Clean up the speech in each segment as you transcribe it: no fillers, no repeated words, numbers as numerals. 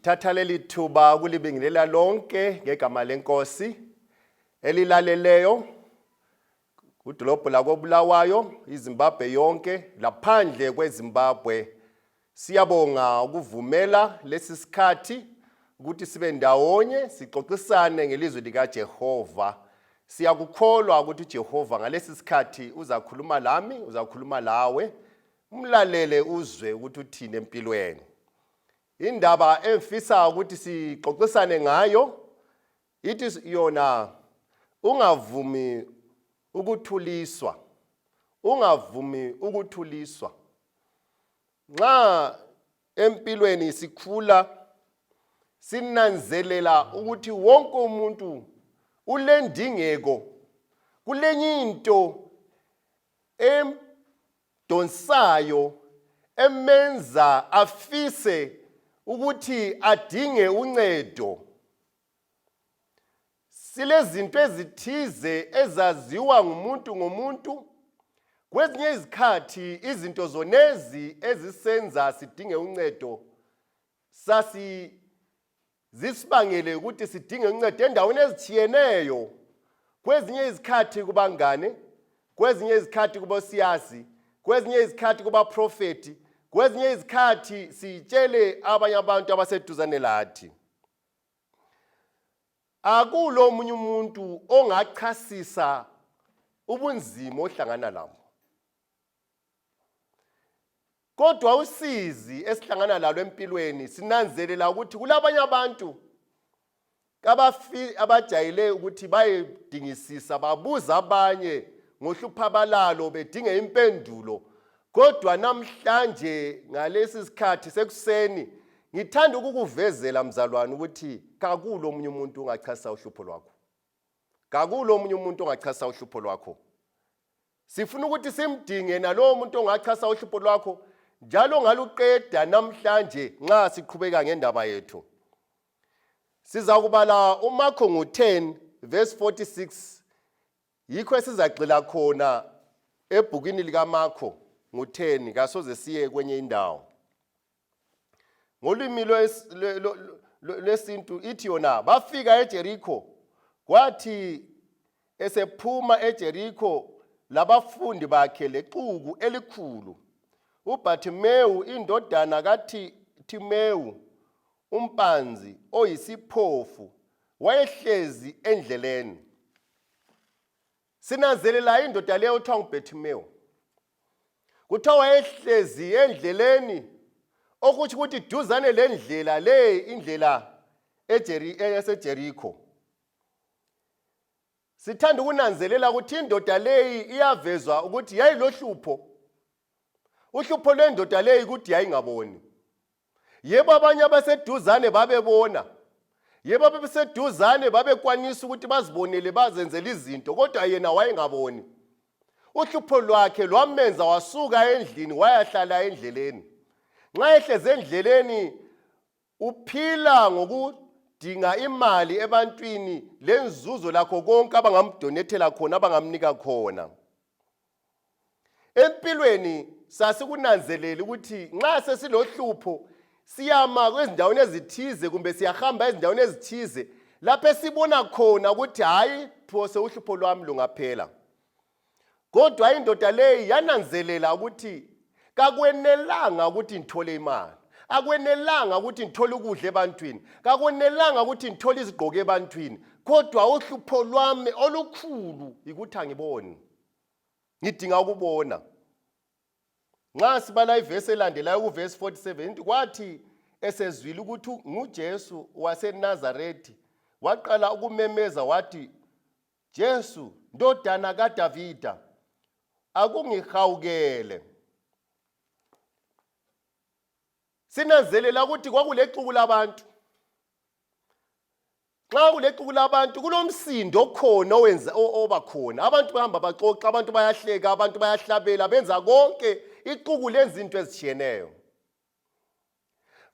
Ngithatha leli thuba kulibingelela lonke ngegama lenkosi elilaleleyo kudolobho lakoBulawayo iZimbabwe yonke laphandle kweZimbabwe. Siyabonga ukuvumela lesi sikhathi ukuthi sibe ndawonye sixoxisane ngelizwi likaJehova. Siyakukholwa ukuthi uJehova ngalesi sikhathi uzakhuluma lami, uzakhuluma lawe, umlalele uzwe ukuthi uthini empilweni. Indaba emfisa ukuthi sixoxisane ngayo ithi yona ungavumi ukuthuliswa. Ungavumi ukuthuliswa. Nxa empilweni sikhula sinanzelela ukuthi wonke umuntu ulendingeko kulenye into emdonsayo emenza afise ukuthi adinge uncedo. Silezinto ezithize ezaziwa ngumuntu ngomuntu. Kwezinye izikhathi izinto zonezi ezisenza sidinge uncedo zisibangele ukuthi sidinge uncedo endaweni ezithiyeneyo. Kwezinye izikhathi kubangane, kwezinye izikhathi kuba siyazi, kwezinye izikhathi kuba profeti, kwezinye izikhathi sitshele abanye abantu abaseduzane lathi. Akulo omunye umuntu ongachasisa ubunzima ohlangana labo. Kodwa usizi esihlangana lalo empilweni sinanzelela ukuthi kulabanye abantu abajayele ukuthi bayedingisisa babuza abanye ngohluphabalalo bedinge impendulo. Kodwa namhlanje ngalesi sikhathi sekuseni ngithanda ukukuvezela mzalwane ukuthi kakulo omunye umuntu ongachasa uhlupho lwakho. Kakulo omunye umuntu ongachasa uhlupho lwakho. Sifuna ukuthi simdinge nalowo muntu ongachasa uhlupho lwakho njalo ngaluqeda namhlanje nxa siqhubeka ngendaba yethu. Siza kubala uMakho ngo-10 verse 46. Yikho esizagxila khona ebhukini likaMakho ngo-10 kasoze siye kwenye indawo. Ngolimi lwesintu ithi yona bafika eJerikho. Kwathi esephuma eJerikho labafundi bakhe lexuku elikhulu. uBhatimewu indodana kaTimewu umpanzi oyisiphofu wayehlezi endleleni. Sinanzelela indoda leyo kuthiwa uBhatimewu. Kuthiwa wayehlezi endleleni okuthi ukuthi duzane lendlela le indlela eseJerikho. Sithanda ukunanzelela ukuthi indoda leyi iyavezwa ukuthi yayilohlupho. Uhlupho lwendoda leyi ukuthi yayingaboni. Yebo abanye abaseduzane babebona. Yebo abaseduzane babekwanisa ukuthi bazibonele bazenzele izinto kodwa yena wayengaboni. Uhlupho lwakhe lwamenza wasuka endlini wayahlala endleleni. Nxa ehleze endleleni uphila ngokudinga imali ebantwini lenzuzo lakho konke abangamdonethela khona abangamnika khona. Empilweni sasikunanzelela ukuthi nxa sesilohlupho siyama kwezindaweni ezithize kumbe siyahamba ezindaweni ezithize lapho esibona khona ukuthi hayi phose uhlupho lwami lungaphela. Kodwa indoda leyi yananzelela ukuthi kakwenelanga ukuthi ngithole imali, akwenelanga ukuthi ngithole ukudla ebantwini, kakwenelanga ukuthi ngithole izigqoko ebantwini, kodwa uhlupho lwami olukhulu ukuthi angiboni. Ngidinga ukubona. Nxa sibala ivesi elandelayo kuverse 47 kwathi esezwile ukuthi nguJesu waseNazaretha waqala ukumemeza wathi, Jesu ndodana kaDavida akungihawukele. Sinanzelela ukuthi kwakulexuku labantu. Nxa kulexuku labantu kulomsindo khona oba khona. Abantu bahamba baxoxa, abantu bayahleka, abantu bayahlabela, benza konke ixuku lezinto ezitshiyeneyo.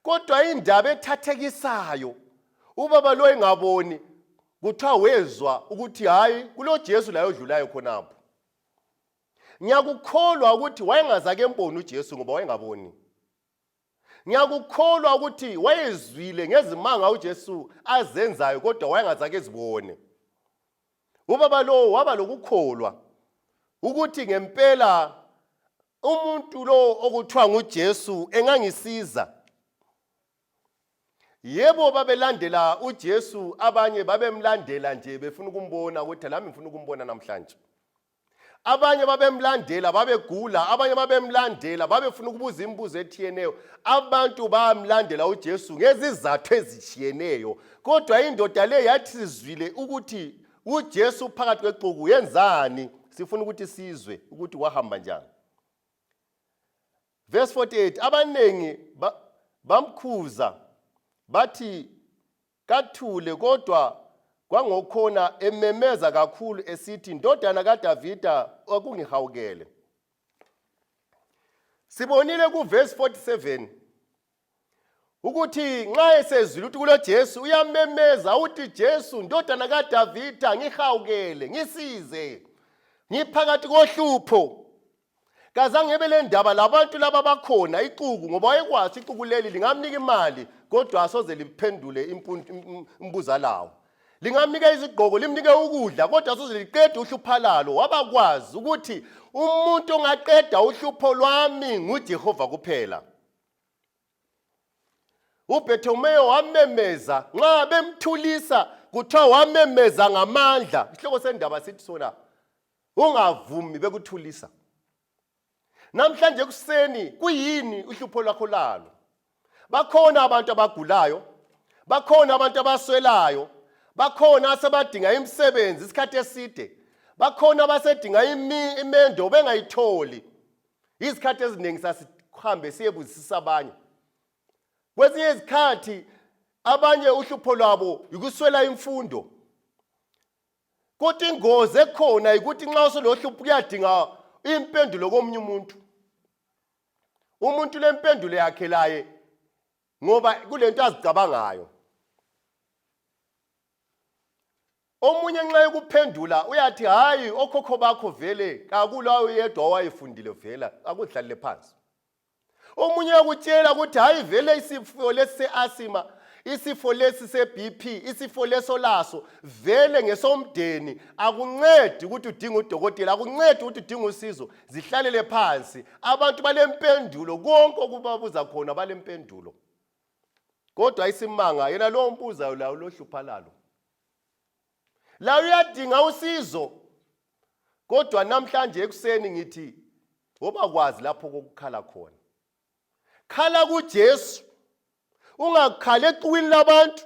Kodwa indaba ethathekisayo ubaba lo engaboni kuthiwa wezwa ukuthi hayi kulo Jesu laye odlulayo khonapho. Ngiyakukholwa ukuthi wayengazake emboni uJesu ngoba wayengaboni. Ngiyakukholwa ukuthi wayezwile ngezimanga uJesu azenzayo kodwa wayengazake ezibone. Ubaba lo waba lokukholwa ukuthi ngempela umuntu lo okuthiwa nguJesu engangisiza. Yebo babelandela uJesu, abanye babemlandela nje befuna ukumbona ukuthi nami ngifuna ukumbona namhlanje. Abanye babemlandela babegula, abanye babemlandela babefuna ukubuza imibuzo ethiyeneyo. Abantu bayamlandela uJesu ngezizathu ezitshiyeneyo. Kodwa indoda le yathi sizwile ukuthi uJesu phakathi kwexuku yenzani, sifuna ukuthi sizwe ukuthi wahamba njani. Verse 48, abanengi bamkhuza bathi kathule, kodwa kwangokhona ememeza kakhulu esithi, ndodana kaDavida akungihawukele. Sibonile ku verse 47 ukuthi nxa esezwile ukuthi kulo Jesu uyamemeza uthi, Jesu ndodana kaDavida ngihawukele, ngisize, ngiphakathi kohlupho. Kazange ngebe le ndaba labantu laba bakhona ixuku, ngoba wayekwazi ixuku leli lingamnika imali kodwa asoze liphendule imbuza lawo. Lingamnika izigqoko, limnike ukudla kodwa asoze liqede uhlupho lalo. Wabakwazi ukuthi umuntu ongaqeda uhlupho lwami nguJehova kuphela. uBhethomeyo wamemeza, nxa bemthulisa kuthiwa wamemeza ngamandla. Isihloko sendaba sithi sona, ungavumi bekuthulisa. Namhlanje kuseni kuyini uhlupho lwakho lalo? Bakhona abantu abagulayo, bakhona abantu abaswelayo, bakhona asebadinga imisebenzi isikhathi eside, bakhona abasedinga imendo bengayitholi. Izikhathi eziningi sasihambe siyebuzisisa abanye. Kwezinye izikhathi abanye uhlupho lwabo ukuswela imfundo. Kodwa ingozi ekhona ukuthi nxa usulohlupho kuyadinga impendulo komunye umuntu. Umuntu lempendulo yakhe laye ngoba kulento azicabangayo. Omunye nxa ekuphendula uyathi hayi okhokho bakho vele kakulawo yedwa owayefundile vela akudlalile phansi. Omunye ukutshela ukuthi hayi vele isifo lesi-asima, isifo lesi se-BP, isifo lesolaso vele ngesomdeni, akuncedi ukuthi udinga udokotela, akuncedi ukuthi udinga usizo, zihlalele phansi. Abantu balempendulo, konke okubabuza khona balempendulo. Kodwa isimanga yena lo mbuzayo lawo lohlupha lalo. La uyadinga usizo. Kodwa namhlanje ekuseni ngithi wobakwazi lapho kokukhala khona. Khala kuJesu. Ungakhali exukwini labantu.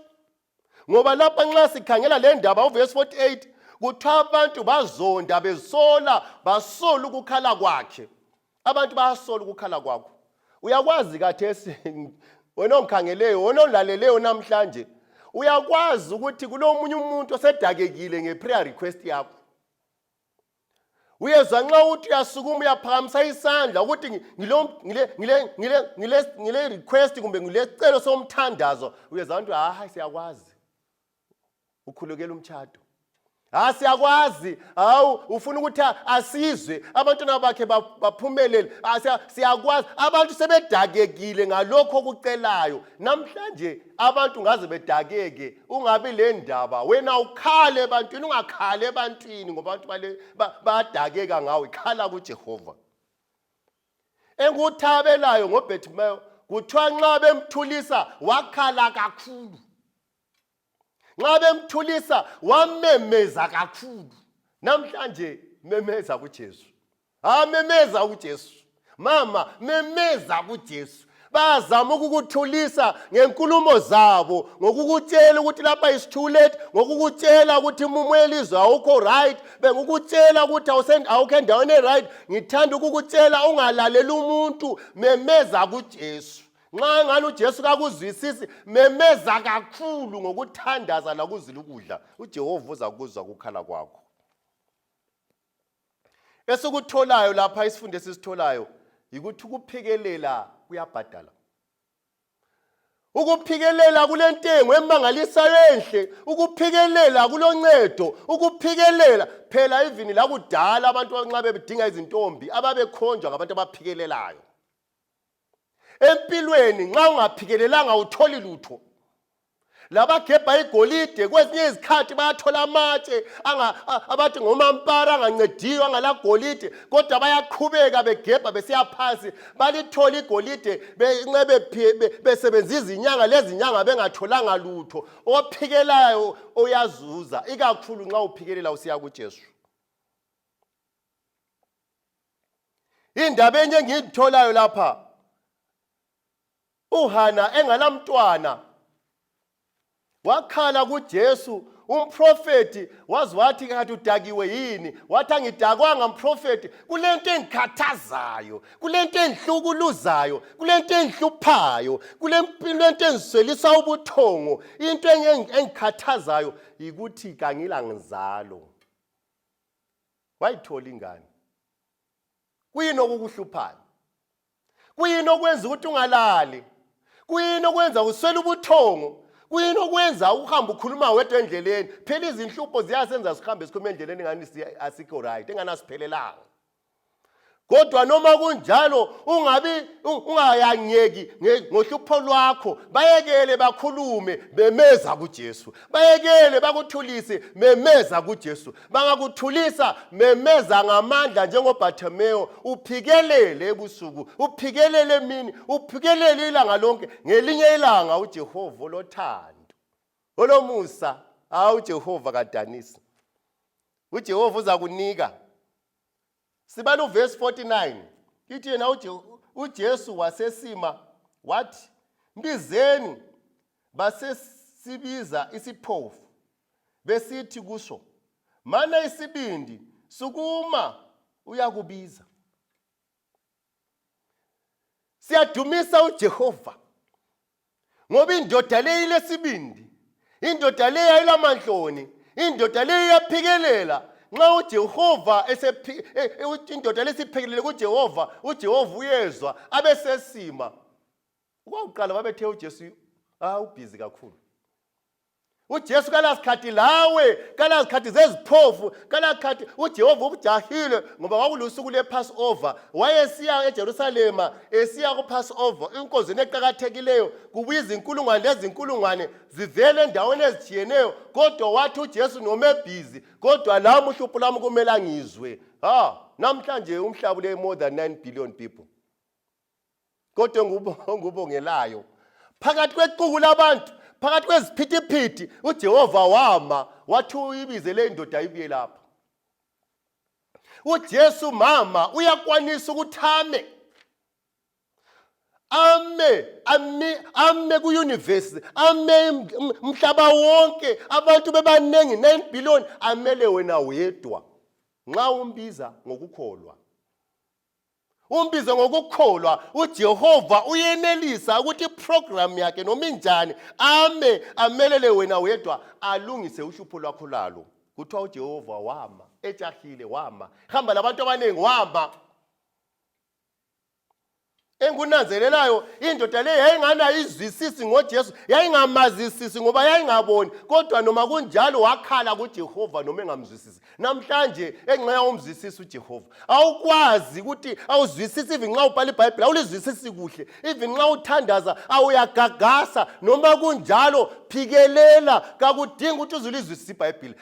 Ngoba lapha nxa sikhangela le ndaba uverse 48 kuthiwa abantu bazonda besola, basola ukukhala kwakhe. Abantu bayasola ukukhala kwakho. Uyakwazi kathesi wena omkhangeleyo, wena olaleleyo namhlanje, uyakwazi ukuthi kulomunye umuntu osedakekile ngeprayer request yakho. Uyezwa nxa uthi uyasukuma uyaphakamisa isandla ukuthi ngile request kumbe ngilecelo somthandazo, uyezwa ukuthi hayi siyakwazi ukhulekela umtshado. Siyakwazi, ufuna ukuthi asizwe abantwana bakhe baphumelele. Siyakwazi, abantu sebedakekile ngalokho okucelayo. Namhlanje abantu ngaze bedakeke, ungabi le ndaba. Wena ukhale ebantwini, ungakhale ebantwini ngoba abantu badakeka ngawe. Khala kuJehova. Enguthabelayo ngoBhethomeyo kuthiwa nxa bemthulisa wakhala kakhulu. Nxa bemthulisa wamemeza kakhulu. Namhlanje memeza kuJesu. Memeza kuJesu. Mama, memeza kuJesu. Bazama ukukuthulisa ngenkulumo zabo, ngokukutshela ukuthi lapha is too late, ngokukutshela ukuthi umumwelizwe awukho right, bengukutshela ukuthi awukho endaweni right. Ngithanda ukukutshela ungalalela umuntu, memeza kuJesu. Nxa ngani uJesu kakuzwisisi, memeza kakhulu ngokuthandaza lakuzila ukudla. uJehova uzakuzwa ukukhala kwakho. Esikutholayo lapha isifundo esisitholayo ukuthi ukuphikelela kuyabhadala. Ukuphikelela kulentengo emangalisayo enhle, ukuphikelela kuloncedo, ukuphikelela phela even la kudala abantu nxa bebedinga izintombi ababekhonjwa ngabantu abaphikelelayo. empilweni nxa ungaphikelelanga utholi lutho. Labagebha igolide kwezinye izikhathi bayathola amatshe abathi ngomampara angancediyo angala golide, kodwa bayaqhubeka begebha besiya phansi balithola igolide besebenzisa izinyanga lezinyanga bengatholanga lutho. Ophikelayo oyazuza, ikakhulu nxa uphikelela usiya kuJesu. Indaba enye engiyitholayo lapha, uHana engalamntwana wakhala kuJesu. Umprofeti wathi ngathi udakiwe yini? Wathi angidakwanga mprofeti, kulento engikhathazayo, kulento engihlukuluzayo, kulento engihluphayo, kulento engizwelisa ubuthongo. Into engikhathazayo yikuthi kangila ngizalo. Wayithola ingane. Kuyini okukuhluphayo? Kuyini okwenza ukuthi ungalali? Kuyini okwenza uswele ubuthongo? Kuyini okwenza uhamba ukhuluma wedwa endleleni? Phela izinhlupho ziyasenza sihambe sikhuluma endleleni ngani asikho right, enganasiphelelanga. Kodwa noma kunjalo ungayanyeki ngohlupho lwakho. Bayekele bakhulume memeza kuJesu. Bayekele bakuthulise memeza kuJesu. Bangakuthulisa memeza ngamandla njengoBartimayo. Uphikelele ebusuku, uphikelele emini, uphikelele ilanga lonke. Ngelinye ilanga uJehova lothando, olomusa, uJehova kadanisi. uJehova uza kunika. Sibala uverse 49. Kithi yena uJesu wasesima wathi, mbizeni. Basesibiza isiphofu besithi kuso, mana isibindi, sukuma uyakubiza. Siyadumisa uJehova ngoba indoda le ilesibindi, indoda le ayilamanhloni, indoda le iyaphikelela. Nxa uJehova indoda lesiphekelele kuJehova, uJehova uyezwa abesesima. Kwakuqala babethe uJesu ubhizi kakhulu. uJesu kalasikhathi lawe, kalasikhathi zeziphofu, kalasikhathi uJehova ubujahile ngoba kwakulusuku lePassover. Wayesiya eJerusalema esiya kuPassover, inkonzo eqhakathekileyo, kubuya izinkulungwane lezinkulungwane zivele endaweni ezitshiyeneyo. Kodwa wathi uJesu noma ebhizi, kodwa lami uhlupho lami kumele angizwe. Namhlanje umhlaba ule more than 9 billion people. Kodwa ngubongelayo phakathi kwexuku labantu, phakathi kweziphithiphithi, uJehova wama wathi uyibizele indoda ibuye lapha. uJesu mama uyakwanisa ukuthi ame ku-universe, ame umhlaba wonke, abantu bebanengi 9 billion, amele wena wedwa nxa umbiza ngokukholwa. Umbize ngokukholwa, uJehova uyenelisa ukuthi iprogram yakhe noma injani amelele wena wedwa, alungise uhlupho lwakho lalo. Kuthiwa uJehova wama, ejahile wama, hamba labantu abaningi wama. Engunanzelelayo, indoda le yayinganayizwisisi ngoJesu, yayingamazisisi ngoba yayingaboni, kodwa noma kunjalo wakhala kuJehova noma engamzwisisi. Namhlanje enxa umzwisisi uJehova, awukwazi ukuthi awuzwisisi even nxa ubhala iBhayibheli, awulizwisisi kuhle, even nxa uthandaza awuyagagasa. Noma kunjalo phikelela, kakudingi ukuthi uzulizwisise iBhayibheli,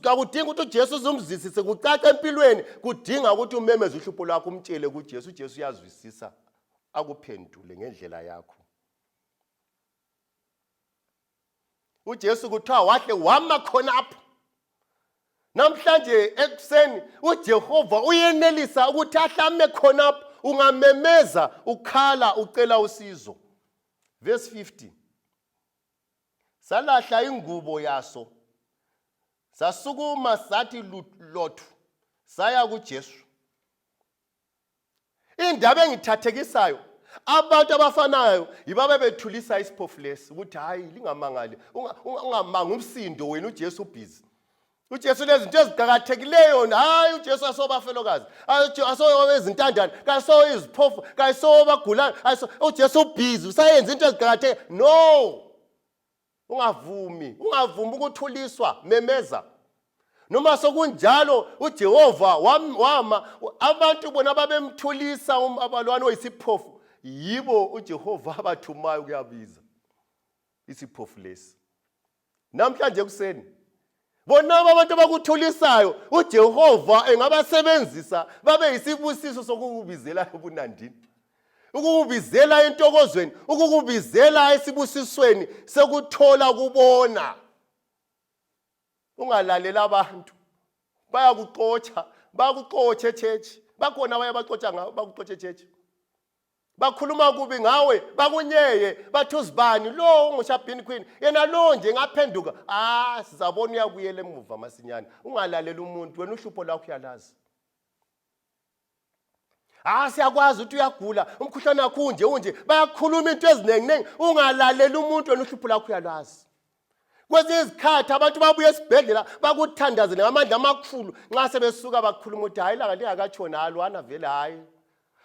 kakudingi ukuthi uJesu uzumzwisise kucaca empilweni, kudinga ukuthi umemeze uhlupho lwakho umtshele kuJesu. uJesu uyazwisisa, akuphendule ngendlela yakho. uJesu kuthiwa wahle wama khonapho. Namhlanje ekuseni uJehova uyenelisa ukuthi ahlame khonapho, ungamemeza ukhala ucela usizo. Verse 50. Salahla ingubo yaso, sasukuma sathi lothu, saya kuJesu. Indaba engithathekisayo, abantu abafanayo yibabe bethulisa isiphofu lesi ukuthi hayi lingamangali, ungamanga umsindo wena uJesu ubhizi. uJesu lezinto eziqhakathekileyo, hayi uJesu asobafelokazi, aso ezintandane, kaso iziphofu, kaso bagulayo, uJesu ubhizi usayenza into eziqhakatheke. No, ungavumi ukuthuliswa, memeza. Noma sokunjalo uJehova wama, abantu bona babemthulisa abalwane oyisiphofu, yibo uJehova abathumayo kuyabiza isiphofu lesi. Namhlanje kuseni bona abantu abakuthulisayo uJehova engabasebenzisa babe yisibusiso sokukubizela ebunandini, ukukubizela entokozweni, ukukubizela esibusisweni sekuthola kubona. Ungalalela abantu bayakuxotsha, bakuxotshe echurch, bakhona bayabaxotsha ngawe, bakuxotshe echurch, bakhuluma kubi ngawe, bakunyeye, bathi uzibani lo ungushabhini queen, yena lo nje ngaphenduka. Sizabona uyabuyela emuva masinyane. Ungalalela umuntu, wena uhlupho lwakho uyalazi. Siyakwazi ukuthi uyagula, umkhuhlane wakho unje, bayakhuluma into ezinenginengi. Ungalalela umuntu, wena uhlupho lwakho uyalazi. Kwezinye izikhathi abantu babuye esibhedlela bakuthandazele ngamandla amakhulu, nxa sebesuka bakhuluma ukuthi hayi la lingakatshona alwana vele hayi.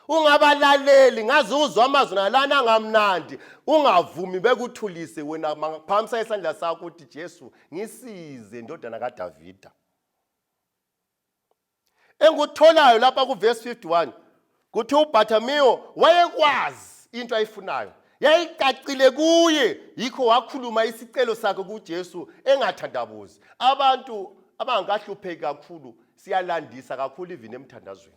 Ungabalaleli, ngaze uzwa amazwi nalana angamnandi, ungavumi bekuthulise wena phamisa isandla sakho uthi Jesu ngisize ndodana kaDavida. Engikutholayo lapha kuverse 51 kuthi uBartimaeus wayekwazi into ayifunayo, yayicacile kuye, yikho wakhuluma isicelo sakhe kuJesu engathandabuzi. Abantu abangahlupheki kakhulu siyalandisa kakhulu even emthandazweni.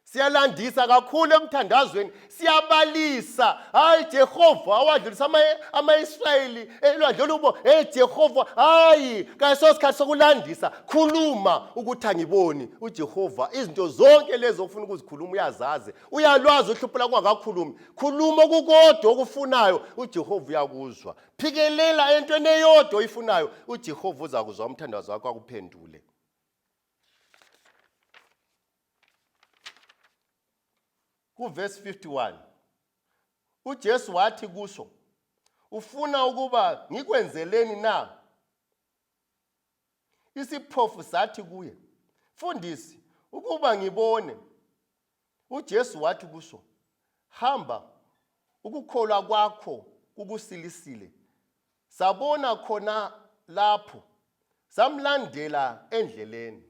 Siyalandisa kakhulu emthandazweni, siyabalisa. Hayi Jehova awadlulisa ama-Israyeli elwandle olubo, Jehova hayi kayiso sikhathi sokulandisa. Khuluma ukuthi angiboni uJehova izinto zonke lezo ofuna ukuzikhuluma uyazazi, uyalwazi uhlupho lakho ungakakhulumi. Khuluma okukodwa okufunayo uJehova uyakuzwa. Phikelela entweni eyodwa oyifunayo uJehova uzakuzwa, umthandazo wakho akuphendule. Kuverse 51 uJesu wathi kuso, ufuna ukuba ngikwenzeleni na? Isiphofu sathi kuye, Mfundisi, ukuba ngibone. uJesu wathi kuso, hamba, ukukholwa kwakho kukusilisile. Sabona khona lapho, samlandela endleleni.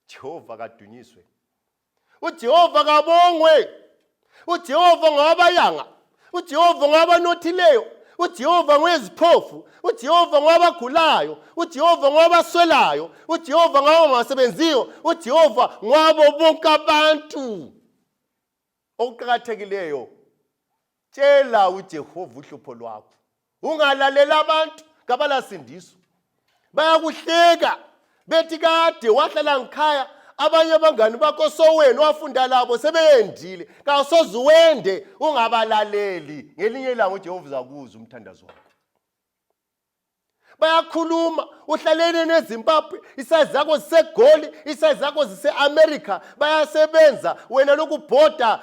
Jehova kadunyiswe. uJehova kabongwe. uJehova ngabayanga, uJehova ngabanothileyo, uJehova ngweziphofu, uJehova ngwabagulayo, uJehova ngwabaswelayo, uJehova ngwabangasebenziyo, uJehova ngwabo bonke abantu. Okuqakathekileyo, tshela uJehova uhlupho lwakho. Ungalalela abantu kabalasindiso, bayakuhleka bethi kade wahlala ngikhaya, abanye abangani bakho sowena wafunda labo sebeyendile, kasoze uwende ungabalaleli. Ngelinye ilanga uJehova uzakuzwa umthandazo wakho. Bayakhuluma uhlalene neZimbabwe, isazi zakho ziseGoli, isazi zakho zise-America, bayasebenza. Wena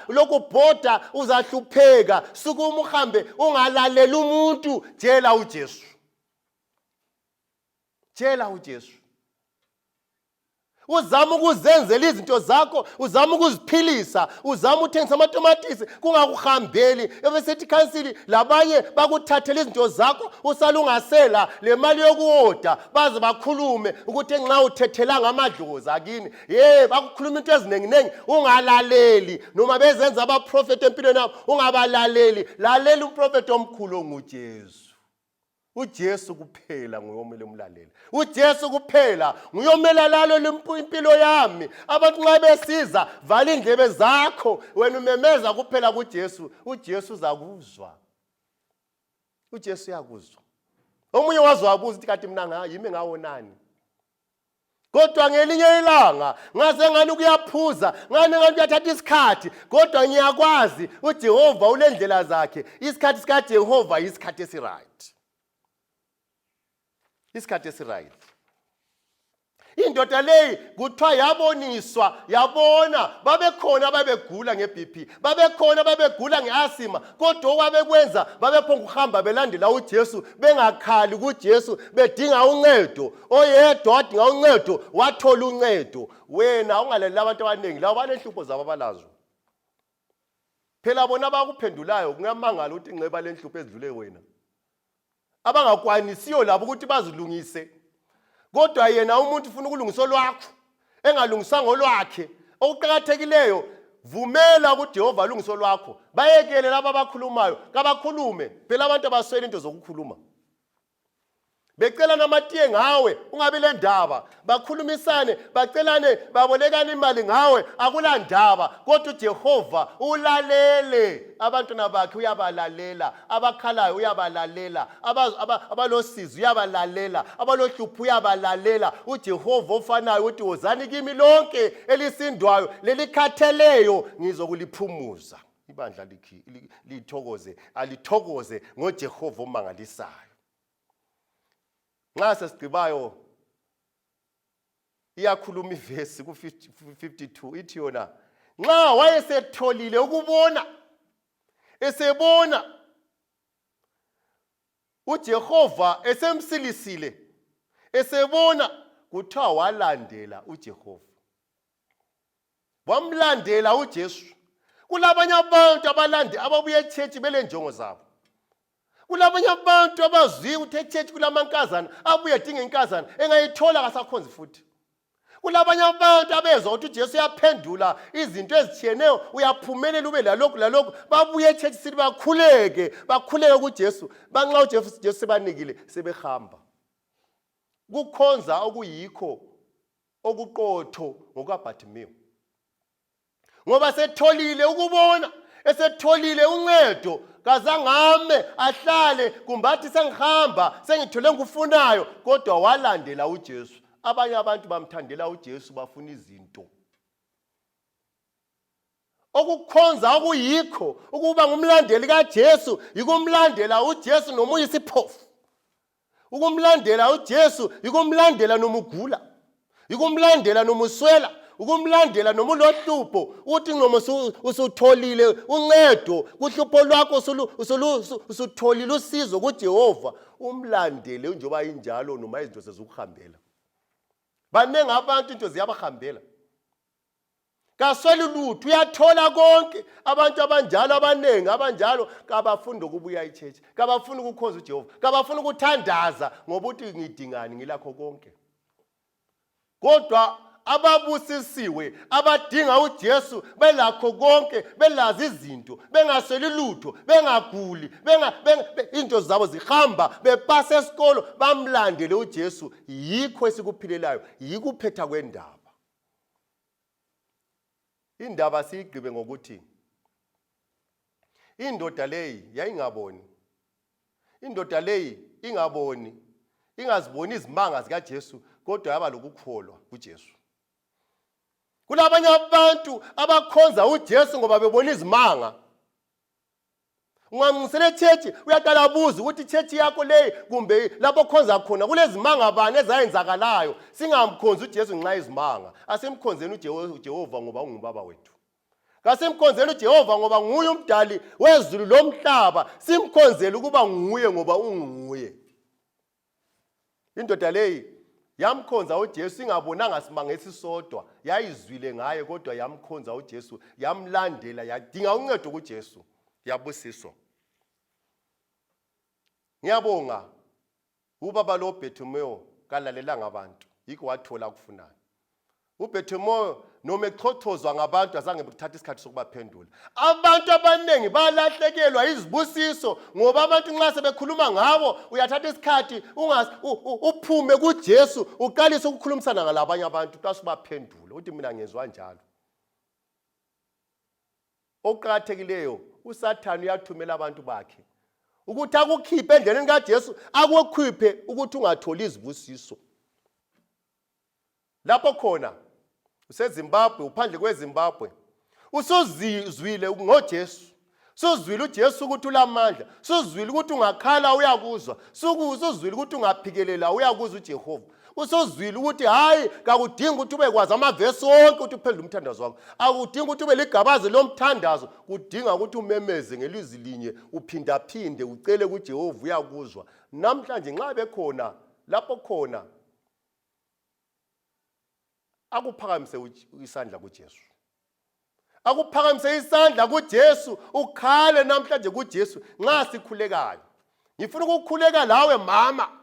lokubhoda uzahlupheka. Sukuma uhambe, ungalalela umuntu. Tshela uJesu, tshela uJesu. Uzama ukuzenzela izinto zakho, uzama ukuziphilisa, uzama uthengisa amatomatisi kungakuhambeli. Ebesethi khansili labanye bakuthathela izinto zakho, usalungasela le mali yokuoda, baze bakhulume ukuthi nxa uthethelanga amadlozi akini. Bakukhuluma into ezinenginengi, ungalaleli. Noma bezenza abaprofeti empilweni yabo, ungabalaleli. Lalela umprofeti omkhulu onguJesu. uJesu kuphela nguyomela umlalela. uJesu kuphela nguyomela lalo impilo yami. Abantu nxa besiza, vala indlebe zakho, wena umemeza kuphela kuJesu. uJesu uzakuzwa. uJesu uyakuzwa. Omunye wazi wabuza ukuthi kanti mina yimi ngawonani? Kodwa ngelinye ilanga ngaze ngani kuyaphuza, ngani kuyathatha isikhathi, kodwa ngiyakwazi uJehova ulendlela zakhe. Isikhathi sikaJehova isikhathi esiright. Isikhathi esiright. Indoda leyi kuthiwa yaboniswa, yabona babekhona babegula ngeBP, babekhona babegula ngeasima, kodwa okwabekwenza babephonga ukuhamba belandela uJesu, bengakhali kuJesu, bedinga uncedo. Oyedwa wadinga uncedo, wathola uncedo. Wena ungalalela abantu abaningi labo banenhlupho zabo abalazo. Phela bona bakuphendulayo kungamangala ukuthi ingceba lenhlupho ezidlule wena. Abangakwanisiyo labo ukuthi bazilungise. Kodwa yena umuntu ufuna ukulungisa olwakho, engalungisanga olwakhe. Okuqhakathekileyo vumela ukuthi Jehova alungiso lwakho. Bayekele laba abakhulumayo, kabakhulume. Phela abantu abaswele into zokukhuluma. Becela namatiye ngawe, ungabi le ndaba. Bakhulumisane, bacelane, babolekane imali ngawe, akula ndaba. Kodwa uJehova ulalele. Abantwana bakhe uyabalalela, abakhalayo uyabalalela, abalosizi uyabalalela, abalohlupho uyabalalela. UJehova ofanayo uthi wozani kimi lonke elisindwayo, lelikhatheleyo ngizokuliphumuza. Ibandla lithokoze, alithokoze ngoJehova omangalisayo. Nxa sesigqibayo iyakhuluma ivesi ku-52 ithi yona nxa wayesetholile ukubona esebona uJehova esemsilisile esebona kuthiwa walandela uJehova, wamlandela uJesu. Kulabanye abantu ababuye echechi belenjongo zabo. Kulabanye abantu abazwi ukuthi echechi kulamankazana abuye edinga inkazana engayithola kasakhonzi futhi. Kulabanye abantu abezwa ukuthi uJesu uyaphendula izinto ezitshiyeneyo, uyaphumelela ube lalokhu babuye echechi sithi bakhuleke kuJesu. Banxa uJesu sebanikile sebehamba. Kukhonza okuyikho okuqotho ngokaBhathimeyu. Ngoba setholile ukubona, esetholile uncedo, kazangame ahlale kumbathi sengihamba sengithole ngufunayo, kodwa walandela uJesu. Abanye abantu bamthandela uJesu bafuna izinto. Okukhonza okuyikho ukuba ngumlandeli kaJesu yikumlandela uJesu noma uyisiphofu. Ukumlandela uJesu yikumlandela noma ugula, yikumlandela noma uswela, ukumlandela noma ulohlupho. Uthi noma usutholile uncedo kuhlupho lwakho, usutholile usizo kuJehova, umlandele njengoba injalo noma izinto sezukuhambela. Banenge abantu into ziyabahambela. Kasweli lutho, uyathola konke. Abantu abanjalo abanengi abanjalo kabafunda ukubuya echechi, kabafuna ukukhonza uJehova, kabafuna ukuthandaza ngoba uthi ngidingani ngilakho konke. Kodwa ababusisiwe abadinga uJesu belakho konke, belazi izinto, bengasweli lutho, bengaguli, into zabo zihamba, bepasa esikolo, bamlandele uJesu. Yikho esikuphilelayo, yikuphetha kwendaba. Indaba siyigqibe ngokuthi indoda leyi yayingaboni. Indoda leyi ingaziboni izimanga zikaJesu, kodwa yaba lokukholwa kuJesu. Kulabanye abantu abakhonza uJesu ngoba bebona izimanga. Ungamsele echechi uyaqala abuza ukuthi ichechi yakho leyi kumbe lapho khonza khona kulezimanga bani ezayenzakalayo. Singamkhonza uJesu ngenxa yezimanga. Asimkhonzeni uJehova ngoba ungubaba wethu. Kasimkhonzeni uJehova ngoba nguye umdali wezulu lomhlaba. Simkhonzele ukuba nguye ngoba unguye. Indoda leyi yamkhonza uJesu ingabonanga simanga esisodwa, yayizwile ngaye kodwa yamkhonza uJesu, yamlandela, yadinga uncedo kuJesu, yabusiswa. Ngiyabonga ubaba lo Bhethumeyo kalalelanga abantu, yikho wathola ukufunayo. UBhethumeyo noma echotozwa ngabantu azange bekuthatha isikhathi sokubaphendula. Abantu abanengi balahlekelwa izibusiso ngoba abantu nxa sebekhuluma ngabo uyathatha isikhathi uphume kuJesu uqalise ukukhulumisana ngalabanye abantu utasubaphendula uthi mina ngezwe njalo. Okuqhakathekileyo uSathane uyathumela abantu bakhe ukuthi akukhiphe endleleni kaJesu, akukhiphe ukuthi ungatholi izibusiso. Lapho khona useZimbabwe, uphandle kweZimbabwe, usuzizwile ngoJesu, usuzwile uJesu ukuthi ulamandla, usuzwile ukuthi ungakhala uyakuzwa, usuzwile ukuthi ungaphikelela uyakuzwa uJehova, usuzwile ukuthi hayi kakudingi ukuthi ube kwazi amavesi wonke ukuthi uphendule umthandazo wakho, akudingi ukuthi ube ligabazi lomthandazo, kudinga ukuthi umemeze ngelizwi linye, uphindaphinde ucele kuJehova uyakuzwa. Namhlanje nxa bekhona lapho khona akuphakamise isandla kuJesu. Akuphakamise isandla kuJesu, ukhale namhlanje kuJesu nxa sikhulekayo. Ngifuna ukukhuleka lawe mama.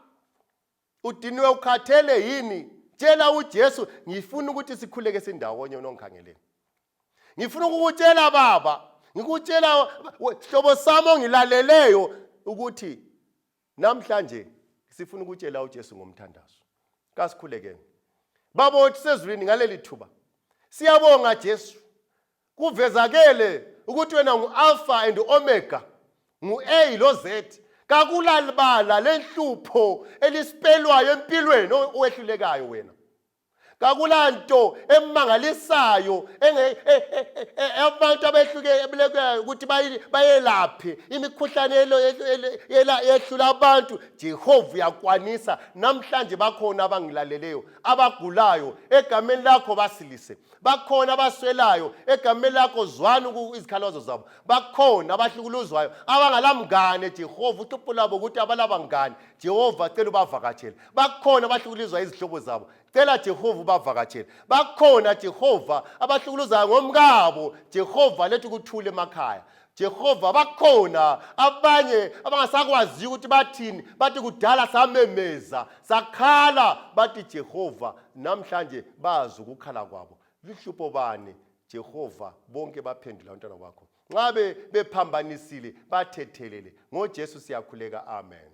Udiniwe ukhathele yini? Tshela uJesu, ngifuna ukuthi sikhuleke sindawonye nongikhangeleyo. Ngifuna ukukutshela baba, ngikutshela sihlobo sami ongilaleleyo ukuthi namhlanje sifuna ukutshela uJesu ngomthandazo. Kasikhulekeni. Baba othi sezulwini ngaleli thuba. Siyabonga Jesu. Kuvezakele ukuthi wena ngu-Alpha and Omega, ngu-A lo Z. Kakulalibala lenhlupho elisipelwayo empilweni owehlulekayo wena. Kakulanto emangalisayo abantu abehluke ukuthi bayelaphe imikhuhlane yehlula abantu. Jehova uyakwanisa. Namhlanje bakhona abangilaleleyo abagulayo, egameni lakho basilise. Bakhona abaswelayo, egameni lakho zwana izikhalazo zabo. Bakhona abahlukuluzwayo abangalamngane. Jehova uhlupho labo ukuthi abalabangane. Jehova cela ubavakatshele. Bakhona abahlukuluzwa izihlobo zabo. Cela Jehova ubavakatshele. Bakhona Jehova abahlukuluzayo ngomkabo. Jehova lethu ukuthula emakhaya. Jehova bakhona abanye abangasakwazi ukuthi bathini, bathi kudala samemeza sakhala, bathi Jehova namhlanje bazi ukukhala kwabo. Lihlupho bani Jehova bonke baphendula abantwana bakho. Nxa bephambanisile bathethelele ngoJesu siyakhuleka. Amen.